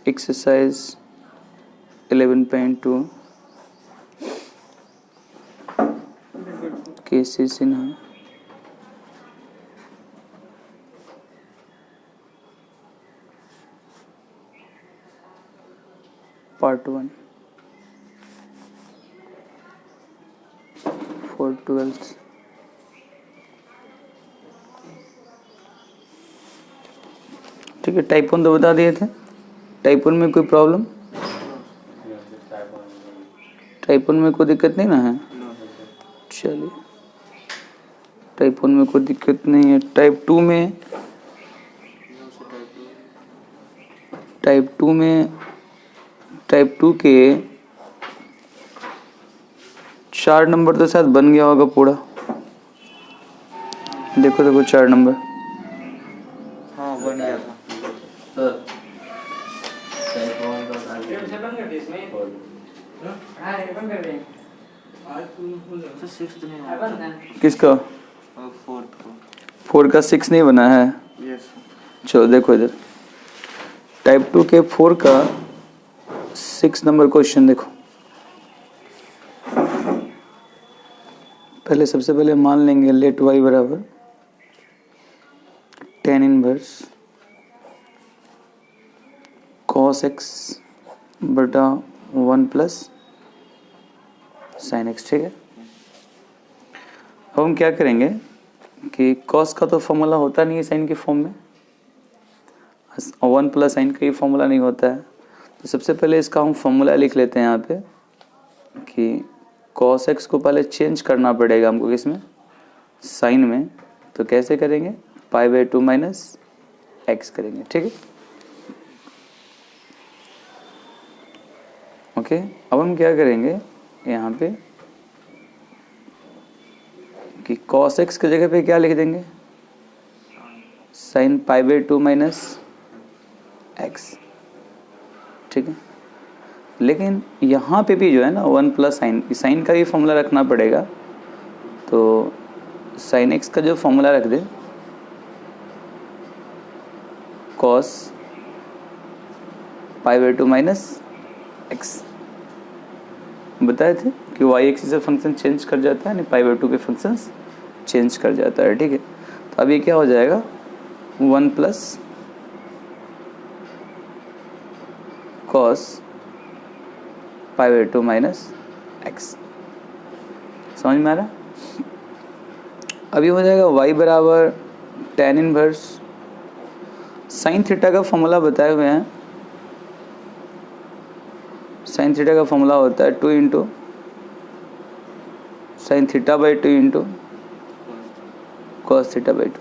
Exercise 11.2 KC Sinha part 1 for 12th। ठीक है, type 1 तो बता दिए थे। टाइप 1 में कोई प्रॉब्लम? टाइप 1 में कोई दिक्कत नहीं ना है? चलिए, टाइप 1 में कोई दिक्कत नहीं है। टाइप 2 में टाइप 2 के 4 नंबर तो शायद बन गया होगा पूरा। देखो 4 नंबर। हाँ, बन गया था। किसका? 4 का 6 नहीं बना है? चलो देखो इधर, टाइप 2 के 4 का 6 नंबर क्वेश्चन देखो। पहले सबसे पहले मान लेंगे लेट y बराबर tan इनवर्स cos x बटा 1 प्लस sin x। ठीक है, अब हम क्या करेंगे कि cos का तो फॉर्मूला होता नहीं है sin के फॉर्म में, 1 प्लस sin का ही फॉर्मूला नहीं होता है। तो सबसे पहले इसका हम फॉर्मूला लिख लेते हैं यहाँ पे कि cos x को पहले चेंज करना पड़ेगा हमको किसमें? sin में। तो कैसे करेंगे? π/2 माइनस x करेंगे। ठीक है, ओके। अब हम क्या करेंगे यहाँ पे कि cos x की जगह पे क्या लिख देंगे? sin π/2 minus x। ठीक है, लेकिन यहाँ पे भी जो है ना 1 प्लस साइन का भी फॉर्मूला रखना पड़ेगा। तो sin x का जो फॉर्मूला रख दे cos π/2 माइनस x। बताए थे कि y एक्सिस से फंक्शन चेंज कर जाता है, नहीं π/2 के फंक्शंस चेंज कर जाता है। ठीक है, तो अब ये क्या हो जाएगा? 1 प्लस cos π/2 माइनस x। समझ में आ रहा? अभी हो जाएगा y बराबर tan इनवर्स साइन थीटा का फॉर्मूला बताए हुए हैं। साइन थीटा का फॉर्मूला होता है 2 into sine theta by 2 into cos theta by 2।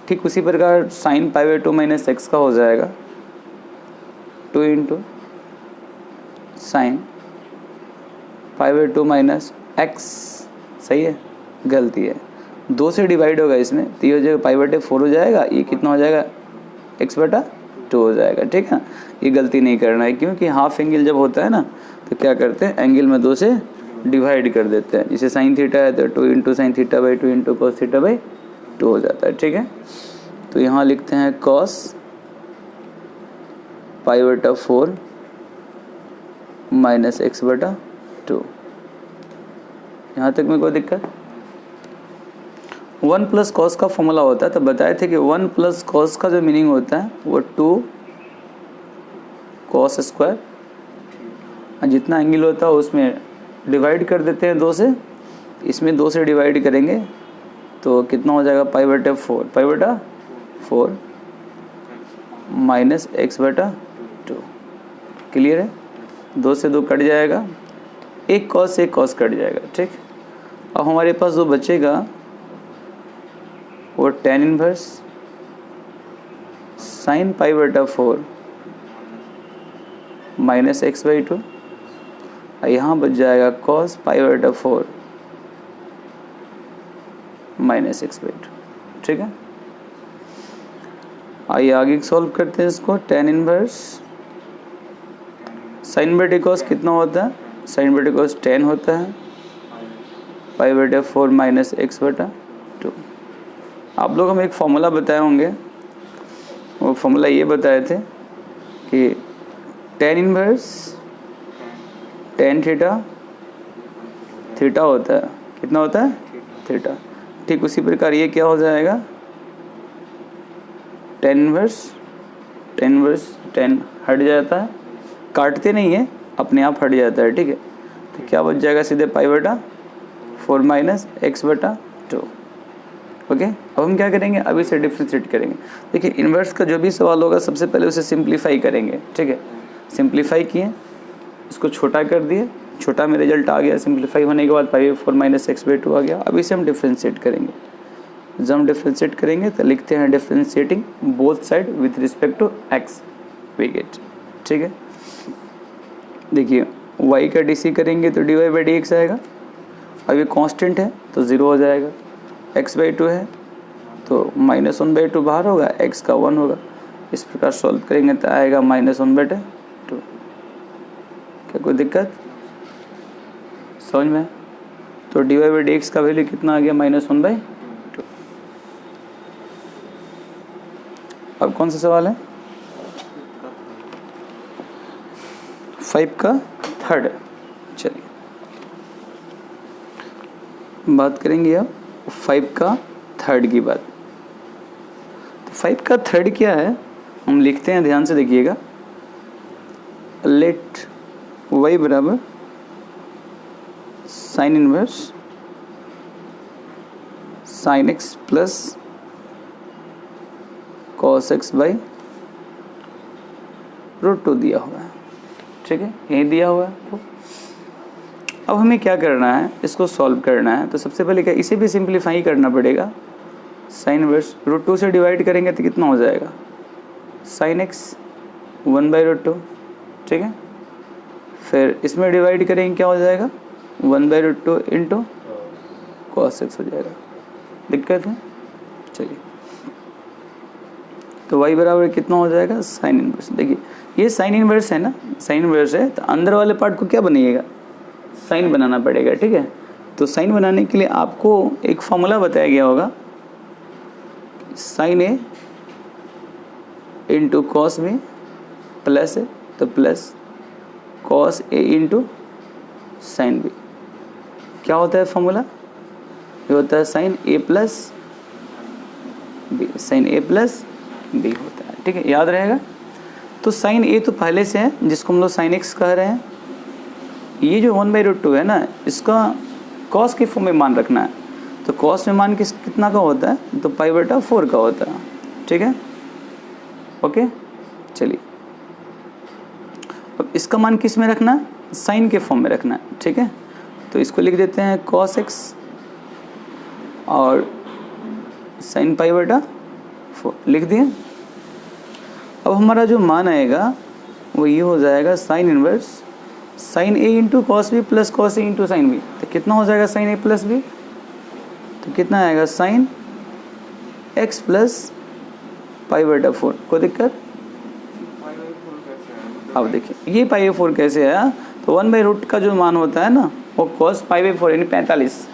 ठीक उसी प्रकार साइन π/2 माइनस x का हो जाएगा 2 इंटू साइन π/2 माइनस x। सही है? गलती है, 2 से डिवाइड होगा इसमें, तो ये हो जाएगा π/4 हो जाएगा। ये कितना हो जाएगा? x/2 हो जाएगा। ठीक है, ये गलती नहीं करना है, क्योंकि हाफ एंगल जब होता है ना तो क्या करते हैं, एंगल में 2 से डिवाइड कर देते हैं। जैसे साइन थीटा है तो 2 into sine theta by 2 into cos theta by 2 हो जाता है। ठीक है, तो यहाँ लिखते हैं cos π/4 माइनस x/2। यहाँ तक में कोई दिक्कत? 1 प्लस कॉस का फॉर्मूला होता है, तो बताए थे कि 1 प्लस कॉस का जो मीनिंग होता है वो 2 cos स्क्वायर, जितना एंगल होता है उसमें डिवाइड कर देते हैं 2 से। इसमें 2 से डिवाइड करेंगे तो कितना हो जाएगा? π/4 माइनस x/2। क्लियर है? 2 से 2 कट जाएगा, एक कॉस कट जाएगा। ठीक, अब हमारे पास जो बचेगा वो tan inverse sine π/4 minus x/2, और यहाँ बच जाएगा cos π/4 माइनस x/2। ठीक है, आइए आगे सॉल्व करते हैं इसको। tan इनवर्स साइन बटे कॉस कितना होता है? साइन बटे कॉस 10 होता है, π/4 माइनस x/2। आप लोग हम एक फॉर्मूला बताए होंगे, वो फॉर्मूला ये बताए थे कि tan inverse tan theta, theta होता है, कितना होता है थीटा। ठीक उसी प्रकार ये क्या हो जाएगा, टेन इनवर्स टेन हट जाता है, काटते नहीं है, अपने आप हट जाता है। ठीक है, तो क्या बच जाएगा सीधे पाई बटा 4 माइनस एक्स बटा 2। ओके, अब हम क्या करेंगे, अब इसे डिफ्रेंशिएट करेंगे। देखिए इन्वर्स का जो भी सवाल होगा सबसे पहले उसे सिंप्लीफाई करेंगे। ठीक है, सिंप्लीफाई किए, इसको छोटा कर दिए, छोटा में रिजल्ट आ गया, सिंप्लीफाई होने के बाद पाई 4 माइनस एक्स बाई 2 आ गया। अब इसे हम डिफ्रेंशिएट करेंगे। जब हम डिफ्रेंशिएट करेंगे तो लिखते हैं differentiating both side with respect to x we get. ठीक है, देखिए y का dc करेंगे तो dy बाई डी एक्स आएगा। अब ये कांस्टेंट है तो 0 हो जाएगा, x बाई 2 है तो -1 बाई 2 बाहर होगा, x का 1 होगा। इस प्रकार सॉल्व करेंगे तो आएगा -1 बटे 2। क्या कोई दिक्कत समझ में? तो dy बाई डी एक्स का वैल्यू कितना आ गया, -1 बाई 2। अब कौन सा सवाल है, 5 का थर्ड। चलिए बात करेंगे अब 5 का थर्ड की बात। तो 5 का थर्ड क्या है, हम लिखते हैं, ध्यान से देखिएगा। लेट y बराबर sign inverse sign x plus cos x by √2 दिया हुआ है। ठीक है, यही दिया हुआ है। अब हमें क्या करना है, इसको सॉल्व करना है। तो सबसे पहले क्या, इसे भी सिंप्लीफाई करना पड़ेगा। साइन इनवर्स √2 से डिवाइड करेंगे तो कितना हो जाएगा, साइन x 1 बाई √2। ठीक है, फिर इसमें डिवाइड करेंगे क्या हो जाएगा, 1 बाई √2 इंटू कॉस x हो जाएगा। दिक्कत है? चलिए, तो y बराबर कितना हो जाएगा, साइन इनवर्स। देखिए ये साइन इनवर्स है ना, साइन इनवर्स है तो अंदर वाले पार्ट को क्या बनिएगा, साइन बनाना पड़ेगा। ठीक है, तो साइन बनाने के लिए आपको एक फॉर्मूला बताया गया होगा, sign A into cos B plus है तो plus cos A into sine B. क्या होता है फॉर्मूला, ये होता है साइन ए प्लस बी, साइन ए प्लस बी होता है। ठीक है, याद रहेगा। तो साइन ए तो पहले से है, जिसको हम लोग साइन एक्स कह रहे हैं। ये जो 1 बाई √2 है ना, इसका कॉस के फॉर्म में मान रखना है। तो कॉस में मान कितना का होता है, तो पाई बटा 4 का होता है। ठीक है, ओके। चलिए अब इसका मान किस में रखना है, साइन के फॉर्म में रखना है। ठीक है, तो इसको लिख देते हैं कॉस एक्स और साइन पाई बटा 4 लिख दिए। अब हमारा जो मान आएगा वो ये हो जाएगा sine inverse sine A into cos B plus cos A into sine B. तो कितना हो जाएगा साइन ए प्लस बी, तो कितना आएगा साइन एक्स प्लस पाई बटा 4। कोई दिक्कत? अब देखिए ये पाई बाई 4 कैसे आया, तो 1 बाई रूट का जो मान होता है ना वो कॉस पाई बाई 4 यानी 45,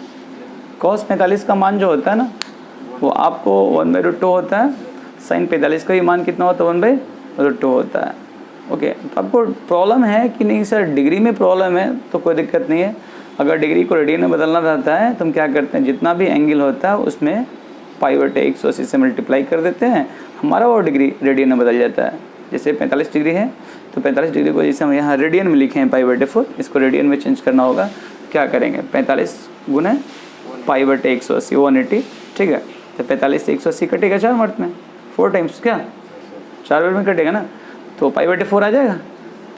कॉस 45 का मान जो होता है ना वो आपको 1 बाई √2 होता है। साइन 45 का ही मान कितना होता है, 1 बाई √2 होता है। ओके, तो आपको प्रॉब्लम है कि नहीं सर, डिग्री में प्रॉब्लम है तो कोई दिक्कत नहीं है। अगर डिग्री को रेडियन में बदलना रहता है तो हम क्या करते हैं, जितना भी एंगल होता है उसमें पाई बटे 180 से मल्टीप्लाई कर देते हैं, हमारा वो डिग्री रेडियन में बदल जाता है। जैसे 45 डिग्री है तो 45 डिग्री को जैसे हम यहाँ रेडियन में लिखे हैं पाई बटे 4, इसको रेडियन में चेंज करना होगा। क्या करेंगे, 45 गुने पाई बटे 180 180। ठीक है, तो 45 से 180 कटेगा 4 मर्त में, 4 टाइम्स क्या 4 बार में कटेगा ना, तो पाई बटे 4 आ जाएगा।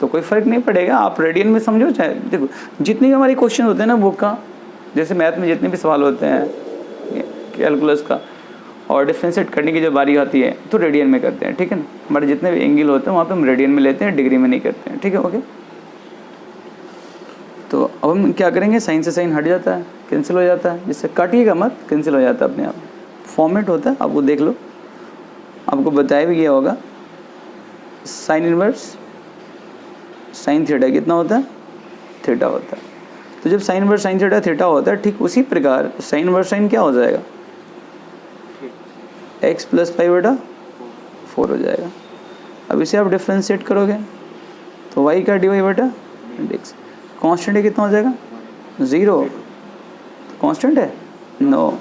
तो कोई फ़र्क नहीं पड़ेगा, आप रेडियन में समझो चाहे। देखो जितने भी हमारे क्वेश्चन होते हैं ना बुक का, जैसे मैथ में जितने भी सवाल होते हैं कैलकुलस का और डिफ्रेंशिएट करने की जो बारी आती है तो रेडियन में करते हैं। ठीक है ना, हमारे जितने भी एंगल होते हैं वहाँ पे हम रेडियन में लेते हैं, डिग्री में नहीं करते हैं। ठीक है, ओके। तो अब हम क्या करेंगे, साइन से साइन हट जाता है, कैंसिल हो जाता है, जिससे काटिएगा मत, कैंसिल हो जाता है अपने आप। फॉर्मेट होता है, आपको देख लो, आपको बताया भी गया होगा। साइन इनवर्स साइन थीटा कितना होता है, थीटा होता है। तो जब sign inverse sine theta theta होता है, ठीक उसी प्रकार साइन इनवर्स साइन क्या हो जाएगा, x प्लस पाई बटा 4 हो जाएगा। अब इसे आप डिफ्रेंशिएट करोगे तो y का dy बटा dx। कांस्टेंट है कितना हो जाएगा 0। कांस्टेंट है नो।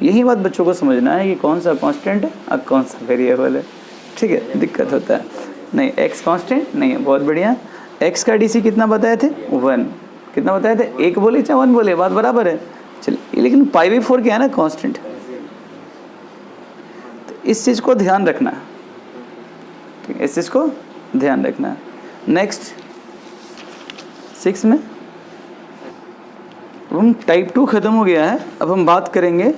यही बात बच्चों को समझना है कि कौन सा कांस्टेंट है और कौन सा वेरिएबल है। ठीक है, दिक्कत होता है नहीं। x कांस्टेंट नहीं है, बहुत बढ़िया। x का डी सी कितना बताए थे 1। कितना बताए थे, 1 बोले चाहे 1 बोले, बात बराबर है। चलिए, लेकिन π/4 क्या है ना कांस्टेंट, तो इस चीज़ को ध्यान रखना है। ठीक है, इस चीज़ को ध्यान रखना है। नेक्स्ट 6 में हम टाइप 2 खत्म हो गया है। अब हम बात करेंगे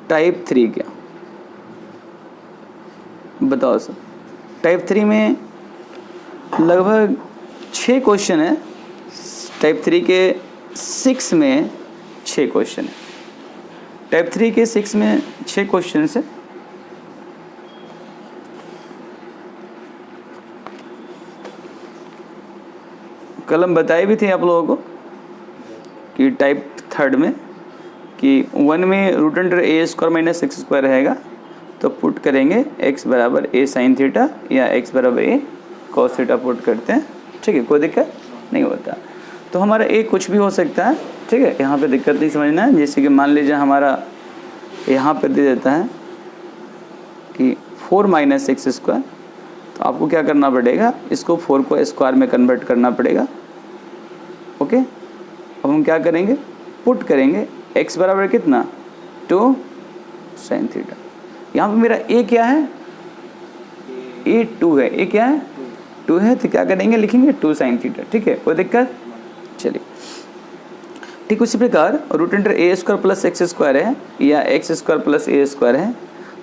टाइप 3 क्या। बताओ सर, टाइप 3 में लगभग 6 क्वेश्चन है। टाइप 3 के 6 में 6 क्वेश्चन है। टाइप 3 के 6 में 6 क्वेश्चन है। कल हम बताए भी थे आप लोगों को कि टाइप 3 में कि 1 में रूट अंडर ए स्क्वायर माइनस एक्स स्क्वायर रहेगा, तो पुट करेंगे x बराबर a साइन थीटा या x बराबर a कॉस थीटा पुट करते हैं। ठीक है, कोई दिक्कत नहीं होता। तो हमारा a कुछ भी हो सकता है। ठीक है, यहाँ पे दिक्कत नहीं समझना है। जैसे कि मान लीजिए हमारा यहाँ पे दे देता है कि 4 माइनस एक्स स्क्वायर, तो आपको क्या करना पड़ेगा, इसको 4 को स्क्वायर में कन्वर्ट करना पड़ेगा। ओके, अब हम क्या करेंगे, पुट करेंगे x बराबर कितना 2 साइन थीटा। यहाँ पे मेरा a क्या है, a 2 है। a क्या है 2 है, तो क्या करेंगे, लिखेंगे 2 साइन थीटा। ठीक है, कोई दिक्कत। चलिए, ठीक उसी प्रकार रूट अंडर ए स्क्वायर प्लस एक्स स्क्वायर है या एक्स स्क्वायर प्लस ए स्क्वायर है,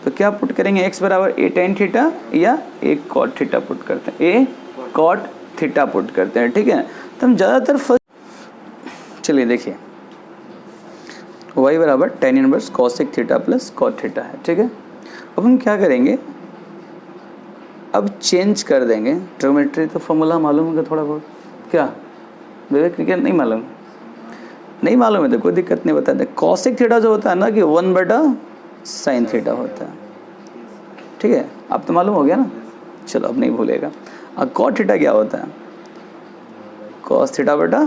तो क्या पुट करेंगे, x बराबर a टेन थीटा या a कॉट थीटा पुट करते हैं, a कॉट थीटा पुट करते हैं। ठीक है, तो हम ज़्यादातर फर्स्ट, चलिए देखिए y बराबर tan inverse cosec theta plus cot theta है। ठीक है, अब हम क्या करेंगे, अब चेंज कर देंगे। ट्रिग्नोमेट्री तो फॉर्मूला मालूम होगा थोड़ा बहुत, क्या विवेक क्या नहीं मालूम, नहीं मालूम है तो कोई दिक्कत नहीं, बता दें। कॉसेक थीटा जो होता है ना कि 1 बटा साइन थीटा होता है। ठीक है, अब तो मालूम हो गया ना, चलो अब नहीं भूलेगा। और कॉट थीटा क्या होता है, कॉस थीटा बटा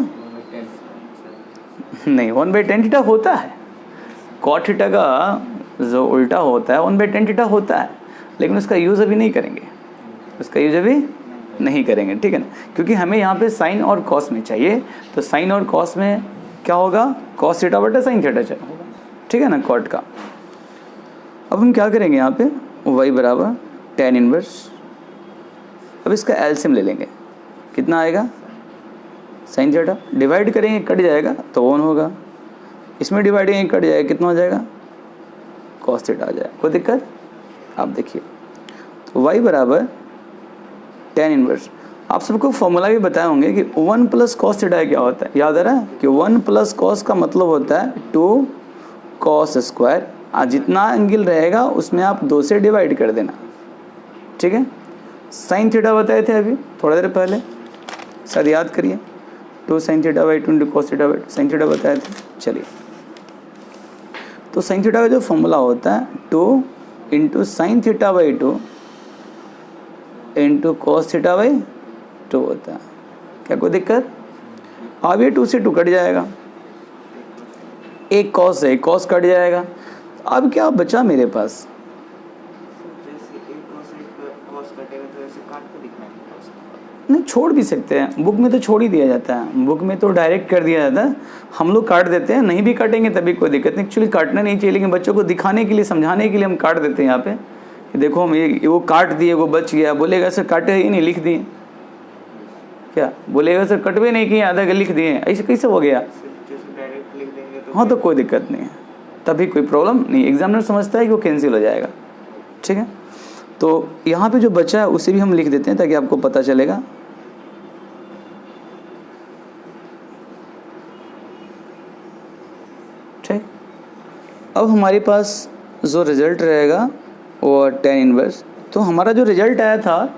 नहीं 1/10 थीटा होता है। कॉट थीटा का जो उल्टा होता है 1/10 थीटा होता है, लेकिन उसका यूज़ अभी नहीं करेंगे, उसका यूज अभी नहीं करेंगे। ठीक है ना, क्योंकि हमें यहाँ पे साइन और कॉस में चाहिए, तो साइन और कॉस में क्या होगा, कॉस थीटा बटा साइन थीटा होगा। ठीक है ना, कॉट का। अब हम क्या करेंगे, यहाँ पे y बराबर टेन इनवर्स, अब इसका एलसीएम ले लेंगे, कितना आएगा साइन थीटा, डिवाइड करेंगे कट जाएगा तो 1 होगा, इसमें डिवाइड करेंगे कट जाएगा, कितना हो जाएगा कॉस थीटा आ जाएगा। कोई दिक्कत। आप देखिए तो y बराबर टेन इनवर्स, आप सबको फॉर्मूला भी बताए होंगे कि 1 प्लस कॉस थीटा क्या होता है, याद आ रहा है कि 1 प्लस कॉस का मतलब होता है 2 कॉस स्क्वायर, जितना एंगल रहेगा उसमें आप 2 से डिवाइड कर देना। ठीक है, साइन थीटा बताए थे अभी थोड़ा देर पहले, शायद याद करिए, 2 sine theta by 2 into cos theta by sine theta बताए थे। चलिए, तो साइन थीटा का जो फॉर्मूला होता है 2 into sine theta by 2 into cos theta by 2 होता है। क्या कोई दिक्कत। अब ये 2 से 2 कट जाएगा, एक कॉस है, एक कॉस कट जाएगा। अब क्या बचा मेरे पास, नहीं छोड़ भी सकते हैं, बुक में तो छोड़ ही दिया जाता है, बुक में तो डायरेक्ट कर दिया जाता है, हम लोग काट देते हैं, नहीं भी काटेंगे तभी कोई दिक्कत नहीं। एक्चुअली काटना नहीं चाहिए, लेकिन बच्चों को दिखाने के लिए, समझाने के लिए हम काट देते हैं यहाँ पे कि देखो हम ये वो काट दिए, वो बच गया। बोलेगा सर काटे ही नहीं, लिख दिए, क्या बोलेगा सर कटवे नहीं किए, आधा लिख दिए, ऐसे कैसे हो गया। हाँ, तो कोई दिक्कत नहीं है, तभी कोई प्रॉब्लम नहीं, एग्जामिनर समझता है कि वो कैंसिल हो जाएगा। ठीक है, तो यहाँ पे जो बचा है उसे भी हम लिख देते हैं ताकि आपको पता चलेगा। ठीक, अब हमारे पास जो रिजल्ट रहेगा वो टेन इनवर्स, तो हमारा जो रिजल्ट आया था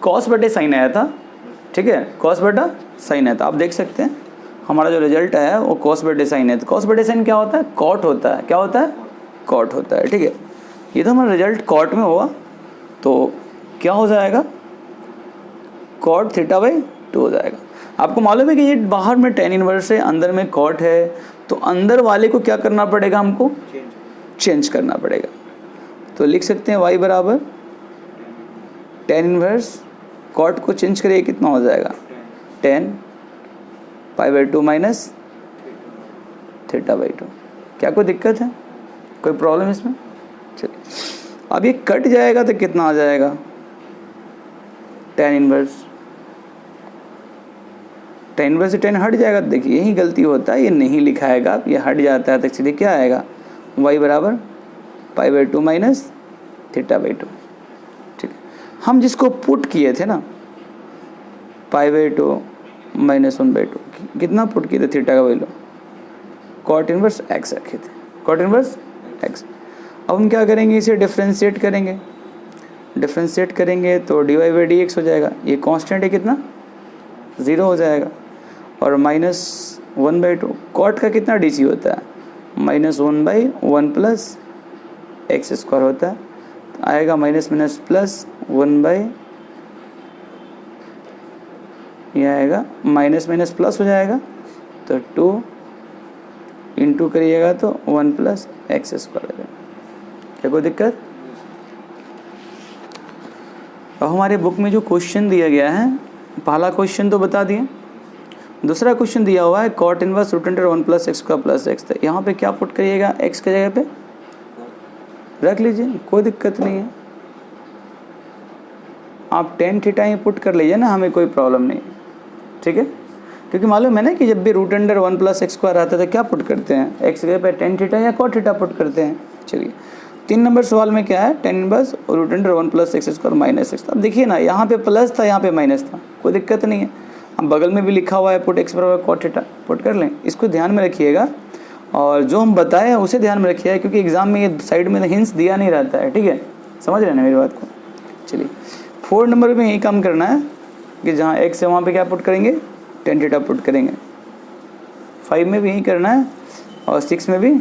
कॉस बटे साइन आया था। ठीक है, कॉस बटा साइन आया था, आप देख सकते हैं हमारा जो रिजल्ट आया है वो कॉस बटे साइन है। तो कॉस बटे साइन क्या होता है, कॉट होता है। क्या होता है, कॉट होता है। ठीक है, ये तो हमारा रिजल्ट कॉट में हुआ, तो क्या हो जाएगा, cot थीटा बाई 2 हो जाएगा। आपको मालूम है कि ये बाहर में tan इनवर्स है, अंदर में cot है, तो अंदर वाले को क्या करना पड़ेगा, हमको चेंज करना पड़ेगा। तो लिख सकते हैं y बराबर tan इनवर्स cot को चेंज करिए, कितना हो जाएगा, tan pi by 2 minus theta by 2। क्या कोई दिक्कत है, कोई प्रॉब्लम इसमें? चलिए अब ये कट जाएगा तो कितना आ जाएगा, tan इनवर्स से tan हट जाएगा। देखिए यही गलती होता है, ये नहीं लिखाएगा, ये हट जाता है तो सीधे क्या आएगा, y बराबर pi by 2 minus theta by 2। ठीक है, हम जिसको पुट किए थे ना पाई बाई 2 माइनस 1/2, कितना पुट किए थे, थीटा का वैल्यू कॉट इनवर्स x रखे थे, कॉट इनवर्स x। अब हम क्या करेंगे, इसे डिफ्रेंशिएट करेंगे, डिफ्रेंशिएट करेंगे तो dy बाई डी एक्स हो जाएगा, ये कांस्टेंट है कितना 0 हो जाएगा, और माइनस 1/2 कॉट का कितना डी सी होता है, -1/1 प्लस एक्स स्क्वायर होता है, आएगा माइनस माइनस प्लस 1/, ये आएगा माइनस माइनस प्लस हो जाएगा, तो 2 इंटू करिएगा तो 1 प्लस एक्स स्क्वायर हो जाएगा। क्या कोई दिक्कत? अब हमारे बुक में जो क्वेश्चन दिया गया है, पहला क्वेश्चन तो बता दिए, दूसरा क्वेश्चन दिया हुआ है cot inverse root under 1 plus x square plus x. यहाँ पे क्या पुट करिएगा, एक्स की जगह पे रख लीजिए, कोई दिक्कत नहीं है। आप tan थीटा ही पुट कर लीजिए ना, हमें कोई प्रॉब्लम नहीं, ठीक है, क्योंकि मालूम है ना कि जब भी root under 1 plus x square आता है तो क्या पुट करते हैं, एक्स की जगह पे tan थीटा या cot थीटा पुट करते हैं। चलिए 3 नंबर सवाल में क्या है, tan inverse root under 1 plus x square minus x. अब देखिए ना, यहाँ पे प्लस था, यहाँ पे माइनस था, कोई दिक्कत नहीं है। अब बगल में भी लिखा हुआ है पुट एक्स बराबर cot थीटा, पुट कर लें, इसको ध्यान में रखिएगा, और जो हम बताए हैं उसे ध्यान में रखिएगा, क्योंकि एग्जाम में ये साइड में हिंट्स दिया नहीं रहता है, ठीक है, समझ रहे हैं ना मेरी बात को। चलिए 4 नंबर में यही काम करना है कि जहाँ एक्स है वहाँ पे क्या पुट करेंगे, tan थीटा पुट करेंगे। 5 में भी यही करना है, और 6 में भी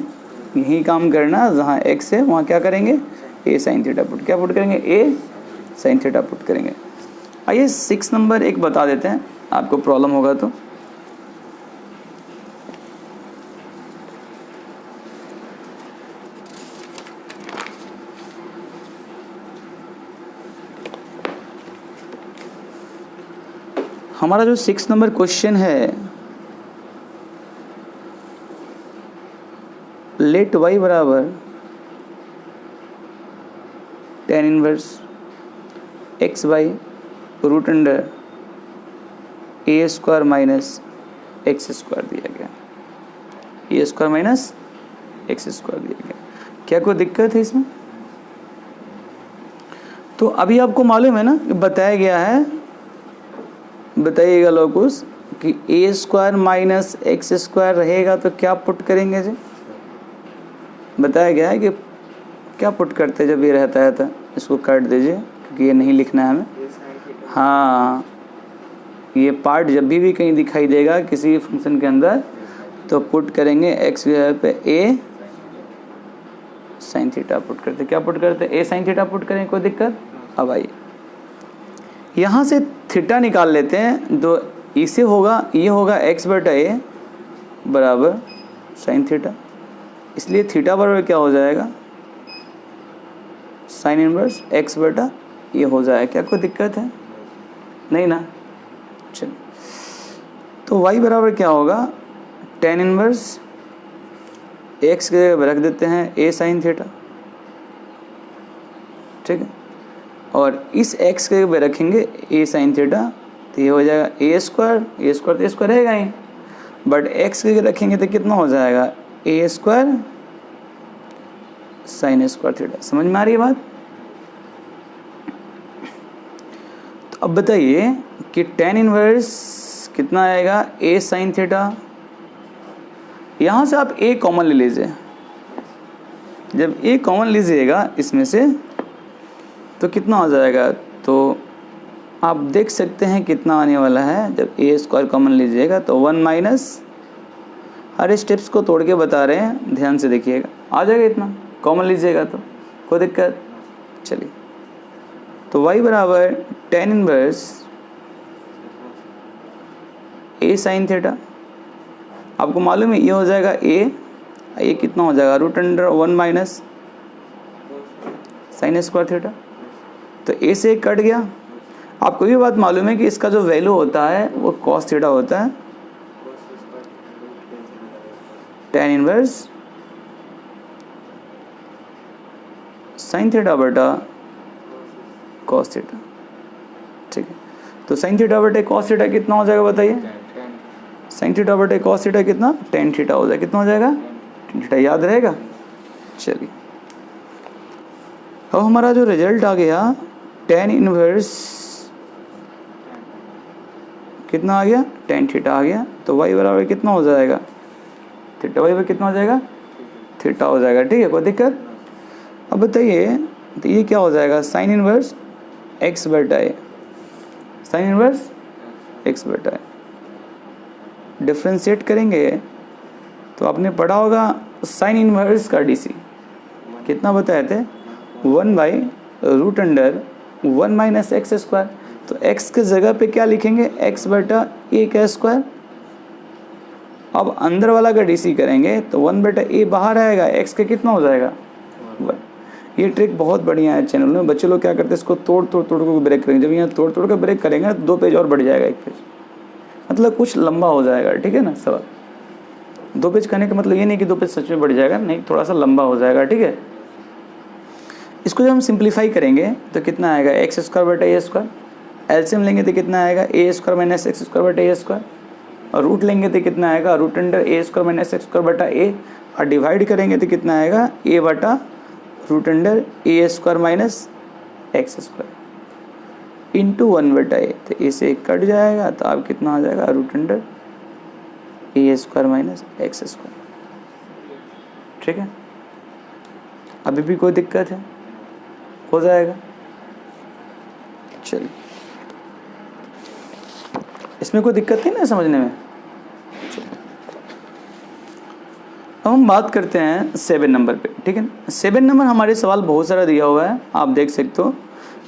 यही काम करना है, जहाँ एक्स है वहाँ क्या करेंगे, a साइन थीटा पुट, क्या पुट करेंगे, a साइन थीटा पुट करेंगे। आइए 6 नंबर एक बता देते हैं, आपको प्रॉब्लम होगा तो। हमारा जो 6 नंबर क्वेश्चन है, लेट y बराबर tan inverse x by root under A square minus x square दिया गया, a square minus x square दिया गया। क्या कोई दिक्कत है इसमें? तो अभी आपको मालूम है ना, बताया गया है, बताइएगा लोगों कि ए स्क्वायर माइनस एक्स स्क्वायर रहेगा तो क्या पुट करेंगे जी, बताया गया है कि क्या पुट करते जब ये रहता है, तो इसको काट दीजिए क्योंकि ये नहीं लिखना है हमें। हाँ, ये पार्ट जब भी कहीं दिखाई देगा किसी फंक्शन के अंदर तो पुट करेंगे एक्स की जगह पे ए साइन थीटा पुट करते, क्या पुट करते, ए साइन थीटा पुट करें, कोई दिक्कत? अब आइए यहाँ से थीटा निकाल लेते हैं, तो इसे होगा, ये होगा एक्स बटा ए बराबर साइन थीटा, इसलिए थीटा बराबर क्या हो जाएगा, साइन इनवर्स एक्स बटा ये हो जाएगा। क्या कोई दिक्कत है? नहीं ना। चलिए तो y बराबर क्या होगा, tan इनवर्स x की जगह रख देते हैं a साइन थीटा, ठीक है, और इस x के जगह रखेंगे a साइन थीटा, तो ये हो जाएगा a स्क्वायर, a स्क्वायर तो स्क्वायर रहेगा ही, बट x की जगह रखेंगे तो कितना हो जाएगा, a square sine square theta. समझ में आ रही है बात? तो अब बताइए कि tan इनवर्स कितना आएगा, a साइन थीटा, यहाँ से आप a कॉमन ले लीजिए, जब a कॉमन लीजिएगा इसमें से तो कितना हो जाएगा, तो आप देख सकते हैं कितना आने वाला है, जब a स्क्वायर कॉमन लीजिएगा तो 1 माइनस, हर स्टेप्स को तोड़ के बता रहे हैं, ध्यान से देखिएगा, आ जाएगा इतना, कॉमन लीजिएगा तो कोई दिक्कत। चलिए तो y बराबर tan inverse a sine theta. आपको मालूम है ये हो जाएगा a, ये कितना हो जाएगा root under 1 minus sine square theta. तो a से कट गया। आपको ये बात मालूम है कि इसका जो वैल्यू होता है वो कॉस थीटा होता है, tan इनवर्स साइन थीटा बटा कॉस थीटा। ठीक है, तो साइन थीटा बटे कॉस थीटा कितना हो जाएगा बताइए? साइन थीटा बटे कॉस थीटा कितना? टेन थीटा हो जाएगा। कितना हो जाएगा? Tan theta. याद रहेगा? चलिए, अब हमारा जो रिजल्ट आ गया टेन इनवर्स कितना आ गया? टेन थीटा आ गया। तो y बराबर कितना हो जाएगा? थीटा y पर कितना हो जाएगा? थीटा हो जाएगा। ठीक है, कोई दिक्कत? अब बताइए, तो ये क्या हो जाएगा? साइन इनवर्स x बटा ए, साइन इनवर्स x बटा ए। डिफ्रेंशिएट करेंगे तो आपने पढ़ा होगा साइन इनवर्स का डीसी कितना बताए थे? 1 by root under 1 minus x square. तो x के जगह पे क्या लिखेंगे? x बटा ए का स्क्वायर। अब अंदर वाला का डीसी करेंगे तो 1 बटा ए बाहर आएगा, x का कितना हो जाएगा? 1। ये ट्रिक बहुत बढ़िया है चैनल में। बच्चे लोग क्या करते हैं, इसको तोड़ को ब्रेक करेंगे। जब यहाँ तोड़ के ब्रेक करेंगे तो 2 पेज और बढ़ जाएगा, 1 पेज, मतलब कुछ लंबा हो जाएगा। ठीक है ना सवाल? 2 पेज करने का मतलब ये नहीं कि 2 पेज सच में बढ़ जाएगा, नहीं, थोड़ा सा लंबा हो जाएगा। ठीक है, इसको जब हम सिंप्लीफाई करेंगे तो कितना आएगा? एक्स स्क्वायर बटा ए स्क्वायर। एलसीएम लेंगे तो कितना आएगा? ए स्क्वायर माइनस एक्स स्क्वायर बटा ए स्क्वायर। और रूट लेंगे तो कितना आएगा? रूट अंडर ए स्क्वायर माइनस एक्स स्क्वायर बटा ए। और डिवाइड करेंगे तो कितना आएगा? ए बटा रूट अंडर ए square minus x square into 1 बटा ए। तो ए से कट जाएगा तो अब कितना आ जाएगा? रूट अंडर ए स्क्वायर माइनस एक्स स्क्वायर। ठीक है, अभी भी कोई दिक्कत है? हो जाएगा। चलिए, इसमें कोई दिक्कत नहीं ना समझने में? अब हम बात करते हैं 7 नंबर पे। ठीक है ना, 7 नंबर हमारे सवाल बहुत सारा दिया हुआ है, आप देख सकते हो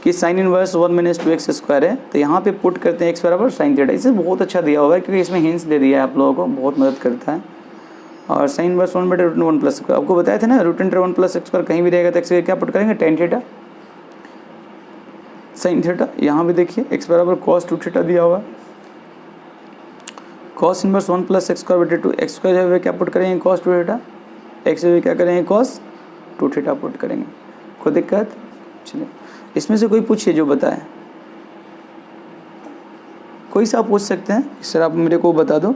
कि sine inverse 1 minus 2x square है। तो यहाँ पे पुट करते हैं x बराबर साइन थीटा। इसे बहुत अच्छा दिया हुआ है क्योंकि इसमें हिंट्स दे दिया है आप लोगों को, बहुत मदद करता है। और साइन इनवर्स 1 बटे रूट 1 प्लस स्क्वायर आपको बताया था ना, root under 1 plus x square कहीं भी रहेगा तो x क्या पुट करेंगे? Tan theta sine theta. यहाँ भी देखिए x बराबर कॉस 2 थीटा दिया हुआ है। Cos inverse 1 plus x square बटे 2 एक्स स्क्वायर क्या पुट करेंगे? Cos 2 theta. एक्स क्या करेंगे? कॉस 2 थीटा पुट करेंगे। कोई दिक्कत? चलिए, इसमें से कोई पूछिए जो बताए, कोई सा पूछ सकते हैं सर, आप मेरे को बता दो।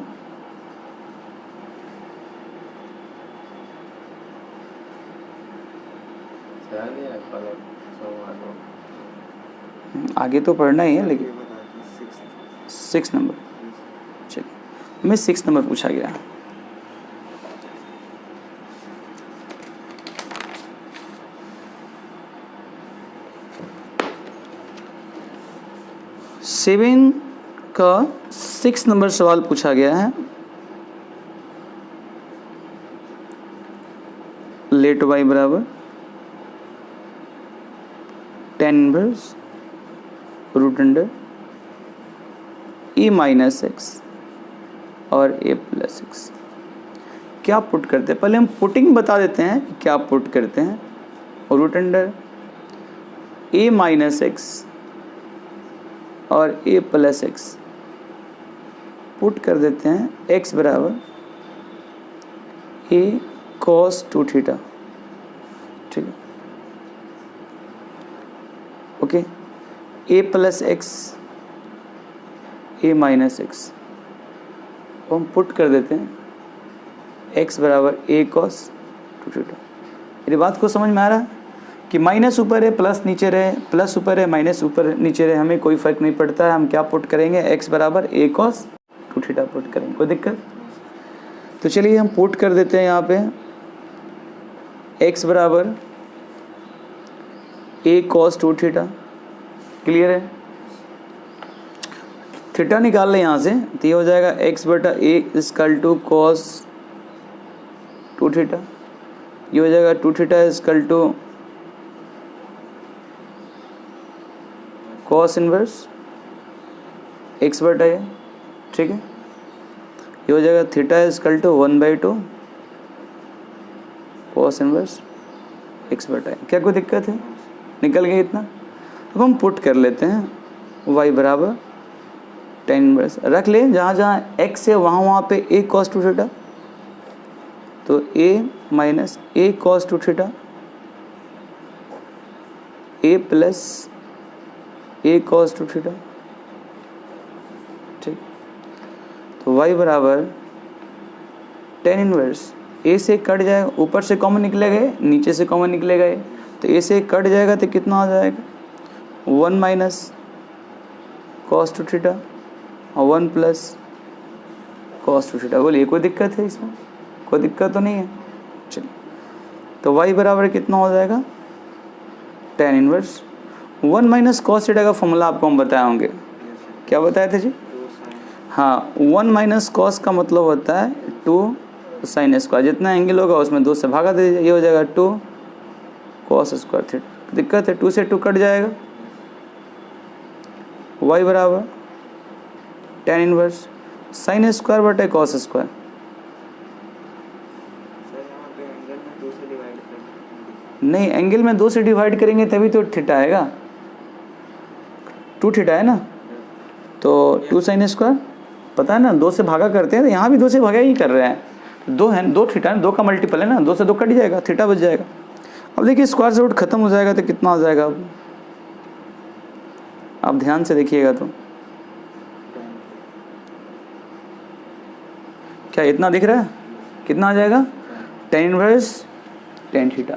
आगे तो पढ़ना ही है, लेकिन 6 नंबर। चलिए, हमें 6 नंबर पूछा गया। सेवन का 6 नंबर सवाल पूछा गया है। लेट y बराबर tan इनवर्स रूट अंडर ए माइनस एक्स और ए प्लस एक्स। क्या पुट करते हैं? पहले हम पुटिंग बता देते हैं क्या पुट करते हैं। रूट अंडर ए माइनस एक्स और ए प्लस एक्स पुट कर देते हैं। x बराबर ए कॉस 2 थीटा। ठीक है, ओके। ए प्लस एक्स ए माइनस एक्स हम पुट कर देते हैं x बराबर ए कॉस 2 थीटा। मेरी बात को समझ में आ रहा है कि माइनस ऊपर है प्लस नीचे रहे, प्लस ऊपर है माइनस ऊपर नीचे रहे, हमें कोई फर्क नहीं पड़ता है। हम क्या पुट करेंगे? x बराबर ए कॉस 2 थीटा पुट करेंगे। कोई दिक्कत? तो चलिए हम पुट कर देते हैं यहाँ पे x बराबर ए कॉस 2 थीटा। क्लियर है? थीटा निकाल लें यहाँ से तो ये हो जाएगा x बटा a equal to cos 2 theta. ये हो जाएगा 2 theta equal to cos inverse x बटा ए, ठीक है। ये हो जाएगा theta is equal to 1/2 cos inverse x बटा ए। क्या कोई दिक्कत है? निकल गया इतना। अब हम पुट कर लेते हैं y बराबर tan इनवर्स, रख ले जहाँ जहाँ x है वहाँ पे a cos 2 थीटा, तो a minus a cos 2 theta a plus a cos 2 theta, ठीक। तो y बराबर tan इनवर्स a से कट जाएगा, ऊपर से कॉमन निकलेगा, नीचे से कॉमन निकलेगा, तो a से कट जाएगा तो कितना आ जाएगा 1 माइनस cos 2 थीटा और 1 प्लस cos 2 थीटा। बोलिए कोई दिक्कत है इसमें? कोई दिक्कत तो नहीं है। चलिए, तो y बराबर कितना हो जाएगा tan inverse 1 minus cos theta का फॉर्मूला आपको हम बताए होंगे। क्या बताए थे जी? हाँ, 1 माइनस cos का मतलब होता है 2 साइन स्क्वायर, जितना एंगल होगा उसमें 2 से भागा दे दीजिए, ये हो जाएगा 2 cos स्क्वायर थीटा। दिक्कत है, 2 से 2 कट जाएगा, y बराबर tan इनवर्स साइन स्क्वायर बटे cos स्क्वायर। नहीं, एंगल में 2 से डिवाइड करेंगे तभी तो थीटा आएगा, 2 थीटा है ना, तो 2 साइन स्क्वायर पता है ना, 2 से भागा करते हैं, तो यहाँ भी 2 से भागा ही कर रहे हैं, 2 है, 2 थीटा है, 2 का मल्टीपल है ना, 2 से 2 कट जाएगा, थीटा बच जाएगा। अब देखिए स्क्वायर से रूट खत्म हो जाएगा तो कितना आ जाएगा, अब आप ध्यान से देखिएगा तो क्या इतना दिख रहा है, कितना आ जाएगा tan inverse tan theta,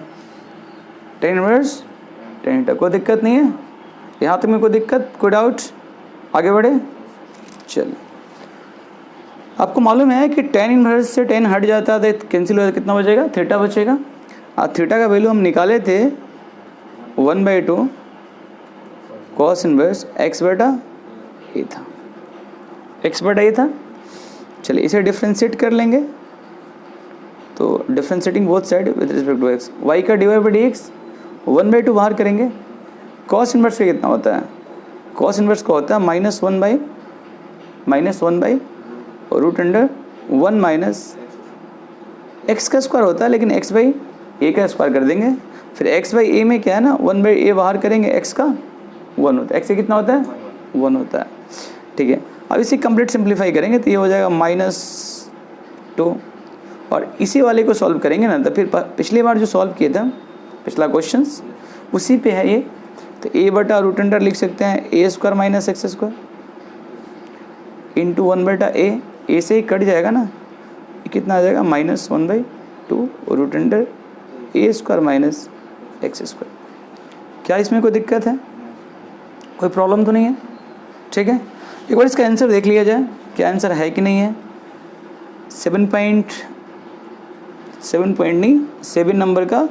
tan inverse tan theta. कोई दिक्कत नहीं है यहाँ तक में? कोई दिक्कत, कोई डाउट? आगे बढ़े। चलिए, आपको मालूम है कि tan इनवर्स से tan हट जाता है तो कैंसिल हो जाता, कितना बचेगा, थीटा बचेगा। और थीटा का वैल्यू हम निकाले थे 1/2 cos इनवर्स x बटा ए था, x बटा ए था। चलिए इसे डिफ्रेंशिएट कर लेंगे, तो differentiating both side with respect to x, y का dy बाई डी एक्स 1/2 बाहर करेंगे। cos इनवर्स का कितना होता है? cos इनवर्स का होता है -1 by root under 1 minus x का स्क्वायर होता है, लेकिन x बाई ए का स्क्वायर कर देंगे, फिर x बाई ए में क्या है ना 1/a बाहर करेंगे, x का 1 होता है, x से कितना होता है 1 होता है, ठीक है। अब इसी कंप्लीट सिंप्लीफाई करेंगे तो ये हो जाएगा -2, और इसी वाले को सॉल्व करेंगे ना, तो फिर पिछली बार जो सॉल्व किए थे पिछला क्वेश्चंस उसी पे है ये, तो a बटा रूट अंडर लिख सकते हैं a square minus x square into 1 बटा a से ही कट जाएगा ना, ये कितना आ जाएगा -1/2 root under a square minus x square. क्या इसमें कोई दिक्कत है? कोई प्रॉब्लम तो नहीं है? ठीक है, एक बार इसका आंसर देख लिया जाए, क्या आंसर है कि नहीं है। 7 नंबर का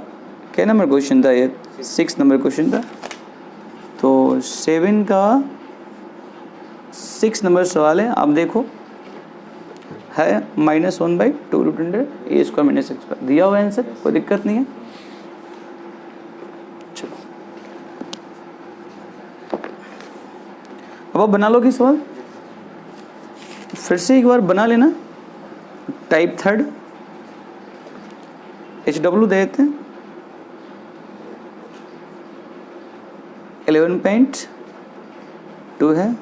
क्या नंबर क्वेश्चन था ये, 6 नंबर क्वेश्चन था, तो 7 का 6 नंबर सवाल है। आप देखो है -1/2 रूट अंडर ए स्क्वायर माइनस एक्स स्क्वायर, दिया हुआ आंसर, कोई दिक्कत नहीं है। चलो अब आप बना लो कि सवाल फिर से एक बार बना लेना, टाइप 3 HW दे देते हैं 11.2 है,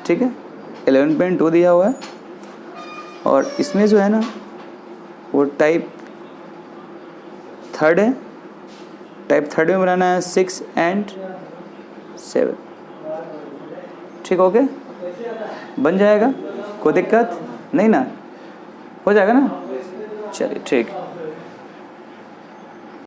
ठीक है, 11.2 दिया हुआ है, और इसमें जो है ना वो टाइप 3 है, टाइप 3 में बनाना है 6 and 7, ठीक, ओके, बन जाएगा, कोई दिक्कत नहीं ना, हो जाएगा ना। चलिए ठीक।